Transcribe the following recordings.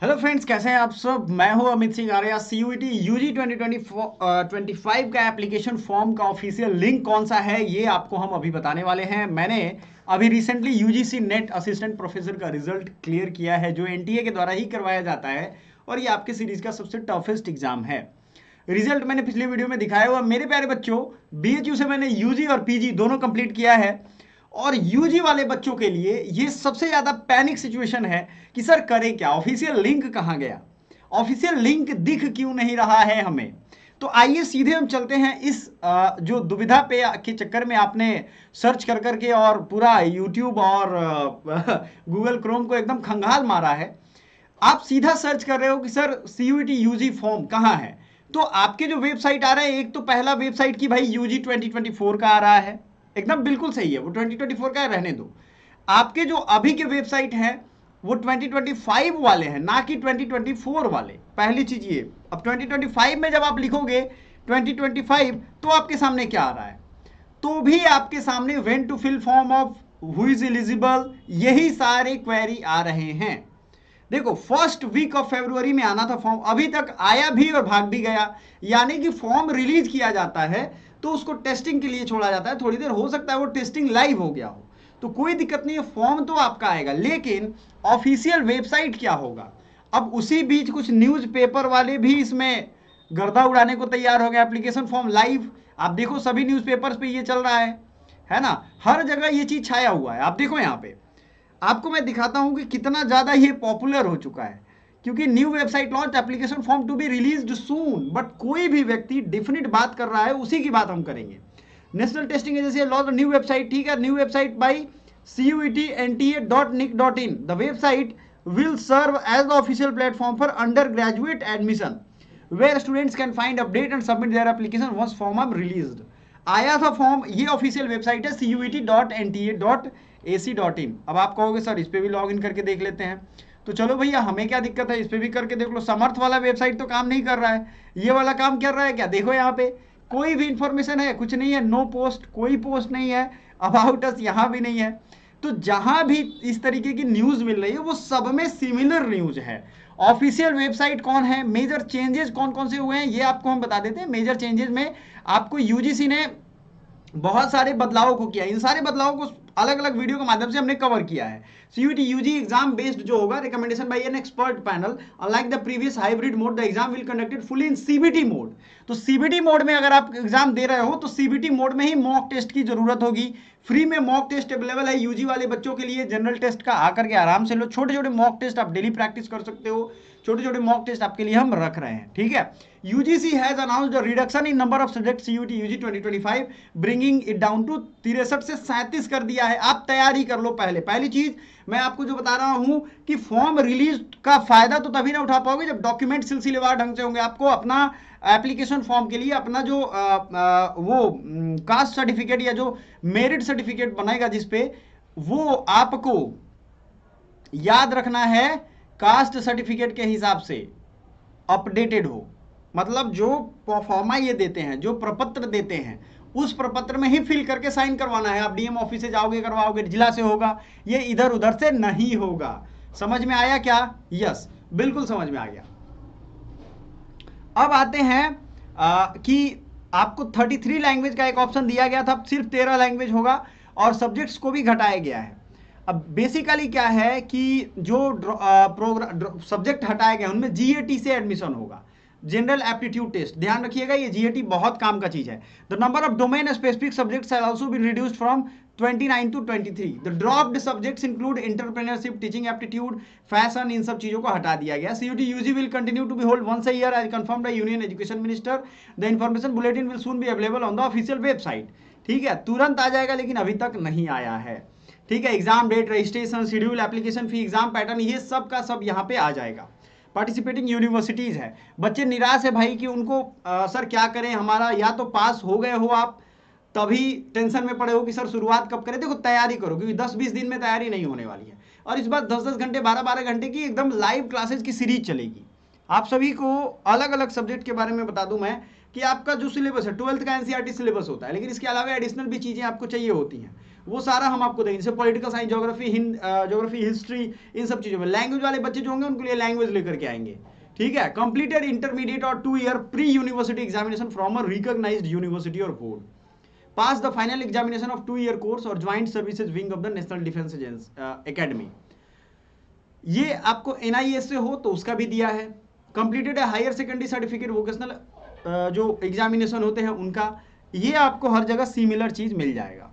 Hello friends, कैसे हैं आप सब। मैं हूं अमित सिंह आर्या। सीयूईटी यूजी 2025 का एप्लीकेशन फॉर्म का ऑफिशियल लिंक कौन सा है ये आपको हम अभी बताने वाले हैं। मैंने अभी recently UGC net assistant professor का रिजल्ट क्लियर किया है, जो एनटीए के द्वारा ही करवाया जाता है और ये आपके सीरीज का सबसे टफेस्ट एग्जाम है। रिजल्ट मैंने पिछले वीडियो में दिखाया हुआ। मेरे प्यारे बच्चों, बीएचयू से मैंने यूजी और पीजी दोनों कंप्लीट किया है और यूजी वाले बच्चों के लिए ये सबसे ज्यादा पैनिक सिचुएशन है कि सर करें क्या, ऑफिशियल लिंक कहां गया, ऑफिशियल लिंक दिख क्यों नहीं रहा है हमें। तो आइए सीधे हम चलते हैं इस जो दुविधा पे के चक्कर में आपने सर्च कर करके और पूरा यूट्यूब और गूगल क्रोम को एकदम खंगाल मारा है। आप सीधा सर्च कर रहे हो कि सर सीयूईटी यूजी फॉर्म कहाँ है, तो आपके जो वेबसाइट आ रहा है, एक तो पहला वेबसाइट की भाई यूजी 2024 का आ रहा है, एकदम बिल्कुल सही है, वो 2024 का है, रहने दो। आपके जो अभी के वेबसाइट हैं वो 2025 वाले हैं, ना कि 2024 वाले। पहली चीज ये, अब 2025 में जब आप लिखोगे 2025 तो आपके सामने क्या आ रहा है, तो भी आपके सामने when to fill form of who is eligible, यही सारे क्वेरी आ रहे हैं। देखो, फर्स्ट वीक ऑफ फरवरी में आना था फॉर्म, अभी तक आया भी और भाग भी गया। यानी कि फॉर्म रिलीज किया जाता है तो उसको टेस्टिंग के लिए छोड़ा जाता है, थोड़ी देर हो सकता है वो टेस्टिंग लाइव हो गया हो, तो कोई दिक्कत नहीं है, फॉर्म तो आपका आएगा। लेकिन ऑफिशियल वेबसाइट क्या होगा। अब उसी बीच कुछ न्यूज़पेपर वाले भी इसमें गर्दा उड़ाने को तैयार हो गए। एप्लीकेशन फॉर्म लाइव, आप देखो सभी न्यूज़पेपर्स पे ये चल रहा है ना, हर जगह ये चीज छाया हुआ है। आप देखो यहाँ पे आपको मैं दिखाता हूं कि कितना ज्यादा ये पॉपुलर हो चुका है, क्योंकि new website launch, application form to be released soon. But कोई भी व्यक्ति डिफिनिट बात कर रहा है, उसी की बात हम करेंगे। National testing agency launch new website, ठीक है, new website by CUETNTA.nic.in। The website will serve as the official platform for undergraduate admission where students can find update and submit their application once form are released। आया था form, ये official website है CUET.NTA.AC.in। अब आप कहोगे sir इस पे भी लॉग इन करके देख लेते हैं, तो चलो भैया हमें क्या दिक्कत है, इस पे भी करके देख लो। समर्थ वाला वेबसाइट तो काम नहीं कर रहा है, ये वाला काम कर रहा है क्या, देखो यहाँ पे कोई भी इंफॉर्मेशन है, कुछ नहीं है, नो पोस्ट, कोई पोस्ट नहीं है, अबाउट अस यहाँ भी नहीं है। तो जहां भी इस तरीके की न्यूज मिल रही है वो सब में सिमिलर न्यूज है। ऑफिशियल वेबसाइट कौन है, मेजर चेंजेस कौन कौन से हुए हैं ये आपको हम बता देते हैं। मेजर चेंजेस में आपको यूजीसी ने बहुत सारे बदलावों को किया, इन सारे बदलावों को अलग अलग वीडियो के माध्यम से हमने कवर किया है। सीयूईटी यूजी एग्जाम बेस्ड जो होगा, recommendation bye an expert panel, unlike the previous hybrid mode the exam will conducted fully in CBT mode. तो सीबीटी मोड में अगर आप एग्जाम दे रहे हो तो सीबीटी मोड में ही मॉक टेस्ट की जरूरत होगी। फ्री में मॉक टेस्ट अवेलेबल है यूजी वाले बच्चों के लिए। जनरल टेस्ट का आकर के आराम से लो, छोटे छोटे मॉक टेस्ट आप डेली प्रैक्टिस कर सकते हो, छोटे छोटे मॉक टेस्ट आपके लिए हम रख रहे हैं, ठीक है। UGC has announced a reduction in number of subject CUET UG 2025, bringing it down to 63 से 37 कर दिया है। आप तैयारी कर लो। पहली चीज मैं आपको जो बता रहा हूं कि फॉर्म रिलीज का फायदा तो तभी ना उठा पाओगे जब डॉक्यूमेंट सिलसिलेवार ढंग से होंगे। आपको अपना एप्लीकेशन फॉर्म के लिए अपना जो वो कास्ट सर्टिफिकेट या जो मेरिट सर्टिफिकेट बनेगा जिसपे, वो आपको याद रखना है कास्ट सर्टिफिकेट के हिसाब से अपडेटेड हो। मतलब जो फॉर्मा ये देते हैं, जो प्रपत्र देते हैं, उस प्रपत्र में ही फिल करके साइन करवाना है। आप डीएम ऑफिस से जाओगे, करवाओगे, जिला से होगा, ये इधर उधर से नहीं होगा। समझ में आया क्या? यस, बिल्कुल समझ में आ गया। अब आते हैं कि आपको 33 लैंग्वेज का एक ऑप्शन दिया गया था, अब सिर्फ 13 लैंग्वेज होगा और सब्जेक्ट्स को भी घटाया गया है। अब बेसिकली क्या है कि जो प्रोग्राम सब्जेक्ट हटाए गए उनमें जीएटी से एडमिशन होगा, जनरल एप्टीट्यूड टेस्ट। ध्यान रखिएगा, ये जीएटी बहुत काम का चीज है। The number of domain specific subjects has also been reduced from 29 to 23। The dropped subjects include entrepreneurship, teaching aptitude, fashion, इन सब चीजों को हटा दिया गया। CUET UG will continue to be hold once a year as confirmed by union education minister. The information bulletin will soon be available on the official website. ठीक है, तुरंत आ जाएगा, लेकिन अभी तक नहीं आया है, ठीक है। Exam date, registration schedule, application fee, exam pattern, ये सब का सब यहाँ पे आ जाएगा। पार्टिसिपेटिंग यूनिवर्सिटीज है, बच्चे निराश है भाई कि उनको सर क्या करें, हमारा या तो पास हो गए हो आप तभी टेंशन में पड़े हो कि सर शुरुआत कब करें। देखो तैयारी करो, क्योंकि 10-20 दिन में तैयारी नहीं होने वाली है, और इस बार 10-10 घंटे 12-12 घंटे की एकदम लाइव क्लासेज की सीरीज चलेगी। आप सभी को अलग अलग सब्जेक्ट के बारे में बता दूं मैं कि आपका जो सिलेबस है 12th का एनसीईआरटी सिलेबस होता है, लेकिन इसके अलावा एडिशनल भी चीजें आपको चाहिए होती हैं, वो सारा हम आपको देंगे। जैसे पॉलिटिकल साइंस, ज्योग्राफी, हिस्ट्री, इन सब चीज़ों में लैंग्वेज वाले बच्चे जो होंगे उनके लिए लैंग्वेज लेकर के आएंगे। ठीक है, कंप्लीटेड इंटरमीडिएट और 2 year pre university examination from a recognised university और board, pass the final examination of 2 year course और joint services wing of the national defence academy. ये आपको एनआईएस से हो तो उसका भी दिया है। कंप्लीटेड है हायर सेकेंडरी सर्टिफिकेट वोकेशनल जो एग्जामिनेशन होते हैं उनका, ये आपको हर जगह सिमिलर चीज मिल जाएगा।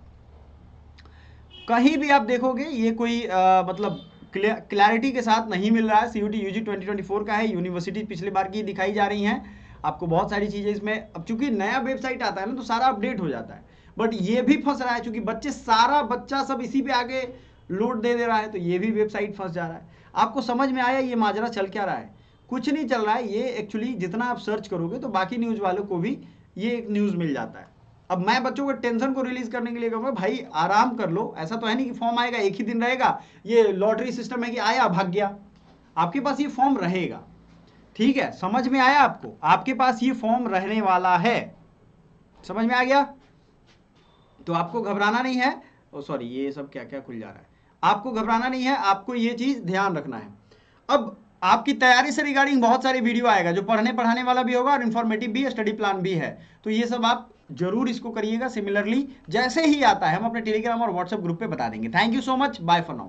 कहीं भी आप देखोगे ये कोई मतलब क्लैरिटी के साथ नहीं मिल रहा है। सीयूटी यूजी 2024 का है, यूनिवर्सिटी पिछले बार की दिखाई जा रही हैं आपको, बहुत सारी चीजें इसमें। अब चूंकि नया वेबसाइट आता है ना तो सारा अपडेट हो जाता है, बट ये भी फंस रहा है चूंकि बच्चा सब इसी पे आगे लोड दे रहा है, तो ये भी वेबसाइट फंस जा रहा है। आपको समझ में आया ये माजरा चल क्या रहा है? कुछ नहीं चल रहा है, ये एक्चुअली जितना आप सर्च करोगे तो बाकी न्यूज वालों को भी ये एक न्यूज मिल जाता है। अब मैं बच्चों को टेंशन को रिलीज करने के लिए कहूंगा भाई आराम कर लो। ऐसा तो है नहीं कि फॉर्म आएगा एक ही दिन रहेगा, ये लॉटरी सिस्टम है कि आया भाग गया। आपके पास ये फॉर्म रहेगा, ठीक है, समझ में आया आपको? आपके पास ये फॉर्म रहने वाला है, समझ में आ गया? तो आपको घबराना नहीं है। ओ सॉरी, ये सब क्या क्या खुल जा रहा है, आपको घबराना नहीं है, आपको ये चीज ध्यान रखना है। अब आपकी तैयारी से रिगार्डिंग बहुत सारे वीडियो आएगा जो पढ़ने पढ़ाने वाला भी होगा और इन्फॉर्मेटिव भी है, स्टडी प्लान भी है, तो ये सब आप जरूर इसको करिएगा। सिमिलरली जैसे ही आता है हम अपने टेलीग्राम और व्हाट्सएप ग्रुप पे बता देंगे। Thank you so much, bye for now.